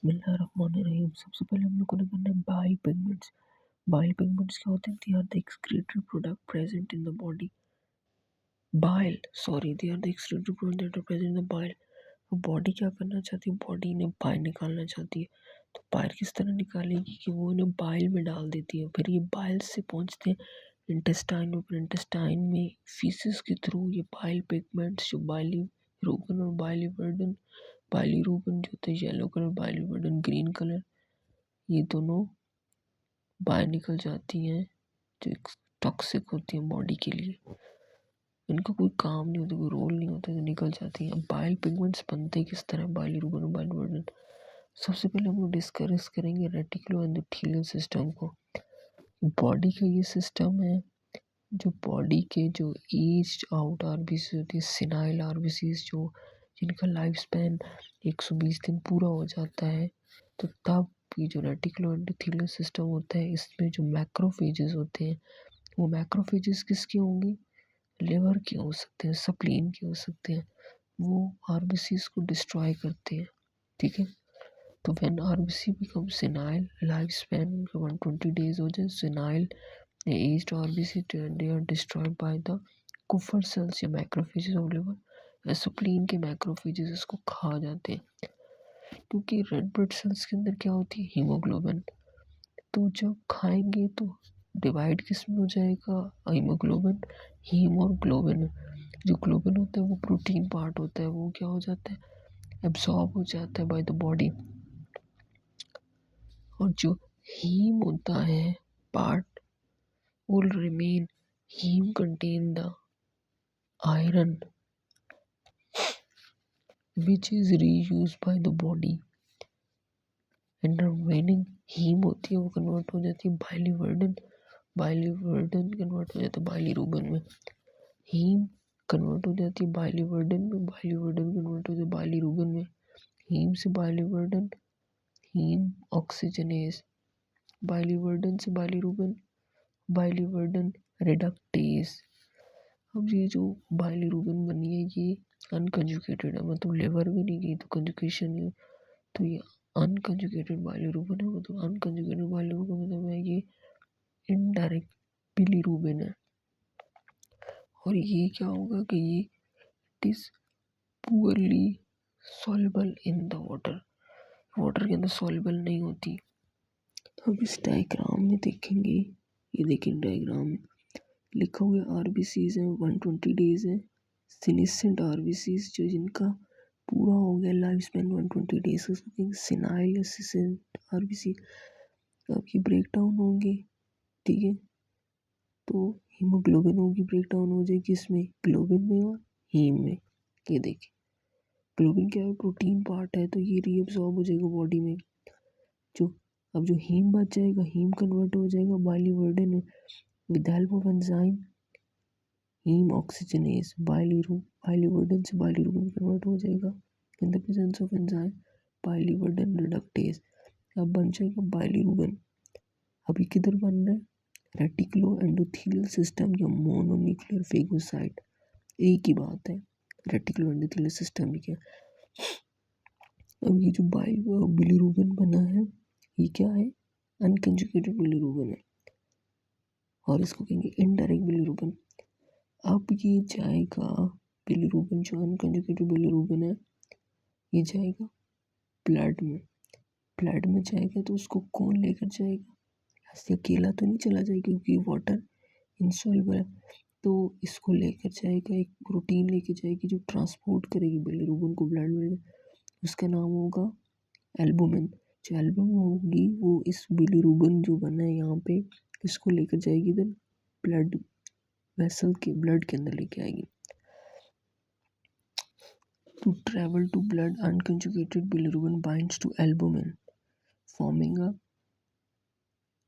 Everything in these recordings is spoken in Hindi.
बिस्मिल्लाहिर्रहमानिर्रहीम। सबसे पहले हम लोग को करना है बाइल पिगमेंट्स। बाइल पिगमेंट्स क्या होते हैं? They are the excretory product present in the body. They are the excretory product that are present in the bile. Body क्या करना चाहती है? बॉडी इन्हें बाहर निकालना चाहती है। तो बाहर किस तरह निकालेगी कि वो इन्हें बाइल में डाल देती है। फिर ये बाइल से पहुंचते हैं इंटेस्टाइन में। फिर इंटेस्टाइन में फीसिस के थ्रू ये बाइल पिगमेंट्स जो बाइलिरुबिन और बाइलिरुबिन जो होते हैं येलो कलर, बाइलिरुबिन ग्रीन कलर, ये दोनों बाहर निकल जाती हैं जो टॉक्सिक होती हैं बॉडी के लिए। इनका कोई काम नहीं होता, कोई रोल नहीं होता, तो निकल जाती हैं। बाइल पिगमेंट्स बनते किस तरह? बाइलिरुबिन और बाइलिरुबिन। सबसे पहले हम लोग डिस्कस करेंगे रेटिकुलो एंडोथेलियल सिस्टम को। बॉडी का ये सिस्टम है जो बॉडी के जो एज्ड आउट आरबीसी होती है, सिनाइल आरबीसीज, जो जिनका लाइफ स्पैन 120 दिन पूरा हो जाता है, तो तब ये जो रेटिकुलो एंडोथेलियल सिस्टम होता है, इसमें जो मैक्रोफेजेस होते हैं, वो मैक्रोफेजेस किसके होंगे? लिवर के हो सकते हैं, स्प्लीन के हो सकते हैं। वो आरबीसीज को डिस्ट्रॉय करते हैं। ठीक है, तो when RBC become senile, life span उनका 120 डेज हो जाए, senile aged RBC they are destroyed by the Kufar sales या मैक्रोफेजेस ऑफ लिवर। स्प्लीन के मैक्रोफेजेस इसको खा जाते हैं, क्योंकि रेड ब्लड सेल्स के अंदर क्या होती है? हीमोग्लोबिन। तो जब खाएंगे तो डिवाइड किस में हो जाएगा? हीमोग्लोबिन, हीम और ग्लोबिन। जो ग्लोबिन होता है वो प्रोटीन पार्ट होता है, वो क्या हो जाता है? एब्सॉर्ब हो जाता है बाय द बॉडी। और जो हीम होता है part will remain. Heme contain the iron which is reused by the body, and remaining heme होती है वो कन्वर्ट हो जाती है बाइलिवर्डन। बाइलिवर्डन कन्वर्ट हो जाता है बाइलिरुबिन में। हीम कन्वर्ट हो जाती है बाइलिवर्डन में, बाइलिवर्डन कन्वर्ट हो जाती है बाइलिरुबिन में। हीम से बाइलिवर्डन, हीम ऑक्सीजनेस, बाइलिवर्डन से बाइलिरुबिन, बाइलिवर्डन रिडक्टेस। अब ये जो बाइलिरुबिन बनी है ये अनकंजुगेटेड है, मतलब लिवर में नहीं गई तो कंजुगेशन है, तो ये अनकंजुगेटेड बाइलिरुबिन है। मतलब अनकंजुगेटेड बाइलिरुबिन मतलब है ये इनडायरेक्ट बिलिरुबिन है। और ये क्या होगा कि ये it is poorly soluble in the water, water के अंदर सॉल्युबल नहीं होती। अब इस डायग्राम में देखेंगे, ये देखिए डायग्राम में लिखा हुआ आरबीसीज है 120 डेज है। सिनिसेंट आरबीसीज जो जिनका पूरा हो गया लाइफ स्पैन 120 डेज, उसको सिनाइल सिनिसेंट आरबीसी। अब ये ब्रेक डाउन होंगे, ठीक है, तो हीमोग्लोबिन होगी, ब्रेक डाउन हो जाएगी इसमें ग्लोबिन में और हीम में। ये देखिए ग्लोबिन क्या है? प्रोटीन पार्ट है, तो ये रीअब्सॉर्ब हो जाएगा बॉडी में। जो अब जो हीम बच जाएगा, हीम कन्वर्ट हो जाएगा बाइलिवर्डन में with help of enzyme haem oxygenase. Biliverdin से बाइलिरुबिन कन्वर्ट हो जाएगा in the presence of enzyme biliverdin reductase. अब बन जाएगा बाइलिरुबिन। अभी किधर बन रहा है? रेटिकुलो एंडोथेलियल सिस्टम या मोनोन्यूक्लियर फेगोसाइट, एक ही बात है। रेटिकुलो एंडोथेलियल सिस्टम ही क्या। अब ये जो बिलिरुबिन बना है ये क्या है? अनकंजुगेटेड बिलिरुबिन है, और इसको कहेंगे इनडायरेक्ट बिलिरुबिन। अब ये जाएगा बिलिरुबिन, जो अनकंजुगेटेड बिलिरुबिन है, ये जाएगा ब्लड में। ब्लड में जाएगा तो उसको कौन लेकर जाएगा? ऐसे अकेला तो नहीं चला जाएगा क्योंकि वाटर इनसॉल्युबल है, तो इसको लेकर जाएगा, एक प्रोटीन लेकर जाएगी जो ट्रांसपोर्ट करेगी बिलिरुबिन को ब्लड में। उसका नाम होगा एल्बुमिन। जो एल्बुमिन होगी वो इस बिलिरुबिन जो बना है यहाँ पे, इसको लेकर जाएगी इधर ब्लड वेसल के, ब्लड के अंदर लेके आएगी। To travel to blood, unconjugated bilirubin binds to albumin, forming a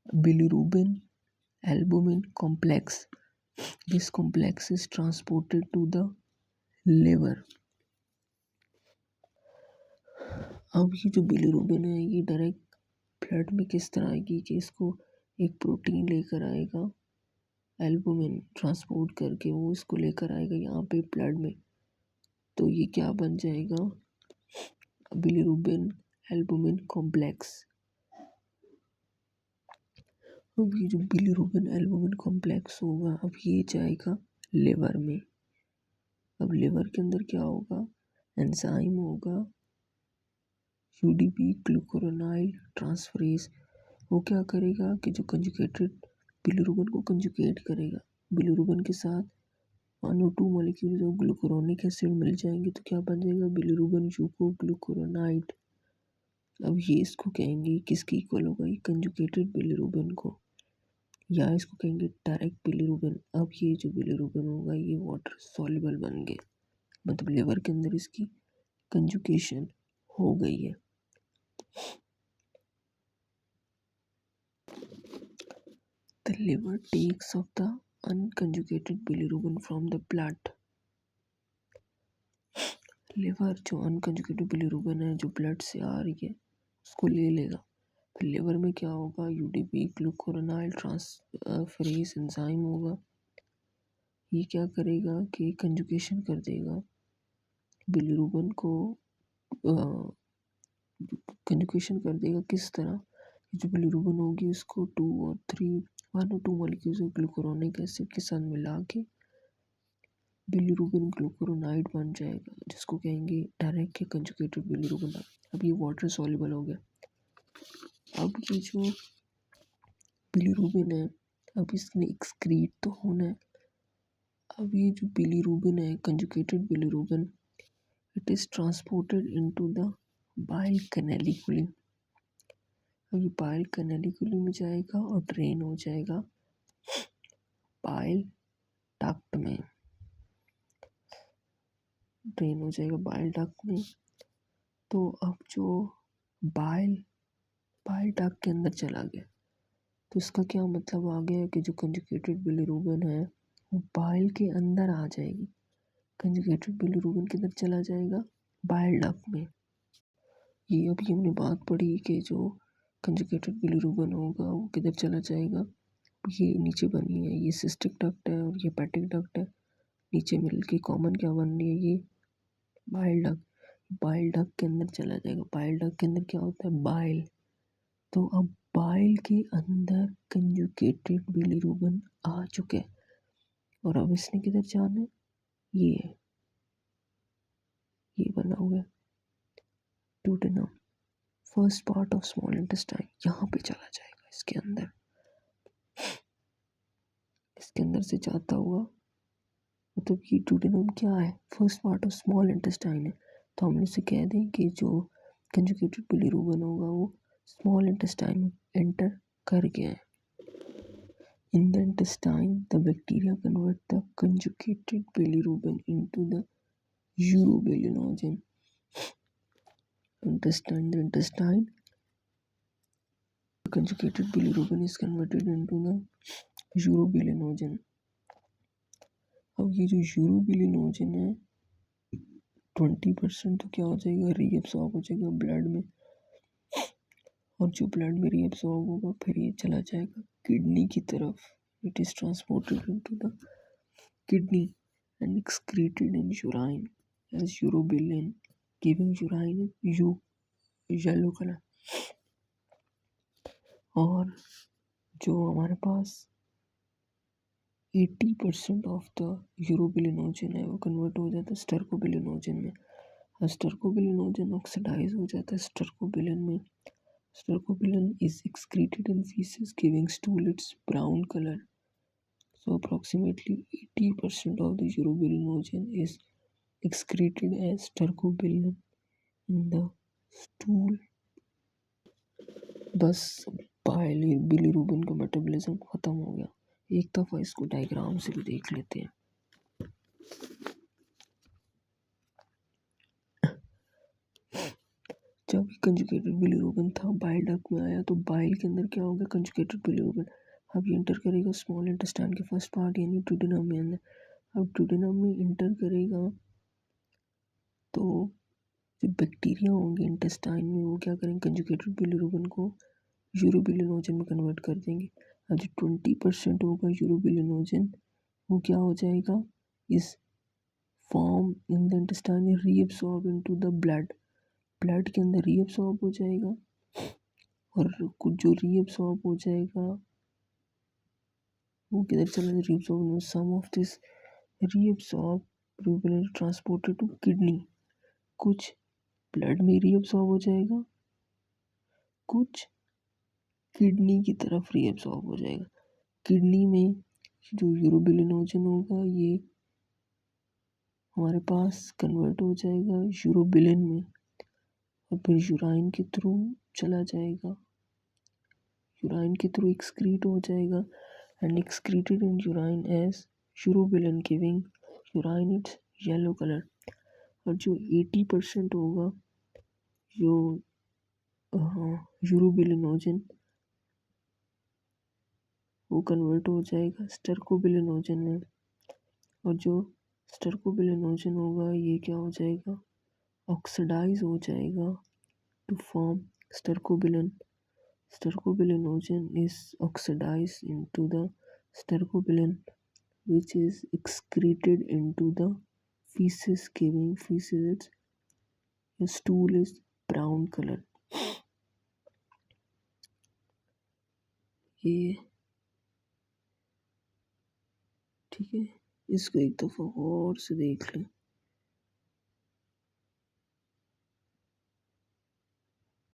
bilirubin-albumin complex. This complex is transported to the liver. अब ये जो बिलिरुबिन है ये डायरेक्ट ब्लड में किस तरह आएगी कि इसको एक प्रोटीन लेकर आएगा, एल्बुमिन ट्रांसपोर्ट करके वो इसको लेकर आएगा यहाँ पे ब्लड में। तो ये क्या बन जाएगा? Bilirubin albumin complex. अब ये जो बिलीरुबिन एल्बुमिन कॉम्प्लेक्स होगा, अब ये जाएगा लिवर में। अब लिवर के अंदर क्या होगा, एंजाइम होगा यूडीपी ग्लूकुरोनाइल ट्रांसफरेज। वो क्या करेगा कि जो कंजुगेटेड बिलीरुबिन को कंजुगेट करेगा, बिलीरुबिन के साथ 1 और 2 मॉलिक्यूल जो ग्लूकुरोनिक एसिड मिल जाएंगे तो क्या बन जाएगा, बिलीरुबिन यूकोग्लूकुरोनाइड। अब ये इसको कहेंगे किसकी इक्वल होगा, ये कंजुगेटेड बिलीरुबिन को, या इसको कहेंगे डायरेक्ट बिलीरुबिन। अब ये जो बिलीरुबिन होगा ये वाटर सॉल्युबल बन गए, मतलब लिवर के अंदर इसकी कंजुगेशन हो गई है। The liver takes of the unconjugated bilirubin from the blood। Liver जो अनकंजुगेटेड बिलीरुबिन है जो ब्लड से आ रही है उसको ले लेगा। फिर लिवर में क्या होगा, यूडीपी ग्लूकुरोनाइल ट्रांसफरेज एंजाइम होगा। ये क्या करेगा कि कंजुगेशन कर देगा बिलीरुबिन को, कंजुगेशन कर देगा किस तरह, जो बिलीरुबिन होगी उसको 1 और 2 मॉलिक्यूल्स ग्लूकुरोनिक एसिड के साथ मिला के बिलीरुबिन ग्लूकुरोनाइड बन जाएगा, जिसको कहेंगे डायरेक्ट या कंजुगेटेड बिलीरुबिन। अब ये वाटर सॉल्युबल हो गया। अब ये जो बिलीरुबिन है, अब इसने एक्सक्रीट तो होना है। अब ये जो बिलीरुबिन है, conjugated bilirubin, it is transported into the bile canaliculus. अब ये बाइल कैनालिकुलम में जाएगा और ड्रेन हो जाएगा बाइल डक्ट में, ड्रेन हो जाएगा बाइल डक्ट में। तो अब जो बाइल डक्ट के अंदर चला गया, तो इसका क्या मतलब आ गया कि जो कंजुगेटेड बिलीरुबिन है वो बाइल के अंदर आ जाएगी, कंजुगेटेड बिलीरुबिन के अंदर चला जाएगा बाइल डक्ट में। ये अभी हमने बात पढ़ी कि जो कंजुगेटेड बिलीरुबिन होगा वो किधर चला जाएगा, ये नीचे बनी है, ये सिस्टिक डक्ट है और ये हेपेटिक डक्ट है। नीचे मिलके कॉमन क्या बन रही है, ये बाइल डक्ट। बाइल डक्ट के अंदर चला जाएगा। बाइल डक्ट के अंदर क्या होता है, बाइल। तो अब बाइल के अंदर कंजुगेटेड बिलीरुबिन आ चुके हैं और अब इसने किधर जाना है, ये बना हुआ है duodenum, first part of small intestine, यहाँ पे चला जाएगा इसके अंदर से जाता हुआ। मतलब ये ड्यूडेनम क्या है, first part of small intestine है, तो हम इसे कह दें कि जो कंजुगेटेड बिलीरुबिन होगा वो स्मॉल इंटेस्टाइन में एंटर कर गया है। In the intestine, the bacteria convert the conjugated bilirubin into the urobilinogen. The intestine, the conjugated bilirubin is converted into the urobilinogen. अब ये जो यूरोबिलिनोजन है 20% तो क्या हो जाएगा, रीअब्सॉर्ब हो जाएगा ब्लड में, और जो ब्लड में रीअब्सॉर्ब होगा फिर ये चला जाएगा किडनी की तरफ। It is transported into the kidney and excreted in urine as urobilin, giving urine yellow color। और जो हमारे पास 80% ऑफ द यूरोबिलिनोजन है वो कन्वर्ट हो जाता है स्टर्कोबिलिनोजन में। स्टर्कोबिलिनोजन ऑक्सीडाइज हो जाता है स्टर्कोबिलिन में। Stercobilin is excreted in feces giving stool its brown color। So approximately 80% of the urobilinogen is excreted as stercobilin in the stool। बस बिलीरुबिन का मेटाबॉलिज्म खत्म हो गया। एक दफ़ा इसको डायग्राम से भी देख लेते हैं। जब कंजुगेटेड बिलीरुबिन था बाइल डक्ट में आया तो बाइल के अंदर क्या होगा, कंजुगेटेड बिलीरुबिन अब ये इंटर करेगा स्मॉल इंटेस्टाइन के फर्स्ट पार्ट यानी ड्यूडेनम में अंदर। अब ड्यूडेनम में इंटर करेगा तो जो बैक्टीरिया होंगे इंटेस्टाइन में वो क्या करेंगे, कंजुगेटेड बिलीरुबिन को यूरोबिलिनोजन में कन्वर्ट कर देंगे। अब जो 20% होगा यूरोबिलिनोजन वो क्या हो जाएगा, इस form in the intestine reabsorb into the blood blood के अंदर रीअब्सॉर्ब हो जाएगा और कुछ जो रीअब्सॉर्ब हो जाएगा वो किधर चला जाएगा, reabsorb some of this reabsorb will be transported to kidney. कुछ ब्लड में रीअब्सॉर्ब हो जाएगा, कुछ किडनी की तरफ रीअब्सॉर्ब हो जाएगा। किडनी में जो यूरोबिलिनोजन होगा ये हमारे पास कन्वर्ट हो जाएगा यूरोबिलिन में और फिर यूराइन के थ्रू चला जाएगा, यूराइन के थ्रू एक्सक्रीट हो जाएगा and excreted in urine as urobilin giving urine its yellow colour. और जो 80% होगा जो यूरोबिलिनोजन वो कन्वर्ट हो जाएगा स्टर्कोबिलिनोजन में और जो स्टर्कोबिलिनोजन होगा ये क्या हो जाएगा, ऑक्सीडाइज हो जाएगा to form stercobilin. Stercobilinogen is oxidized into the stercobilin, which is excreted into the feces, giving feces its stool is brown color. ये ठीक है, इसको एक दफ़ा और से देख लें।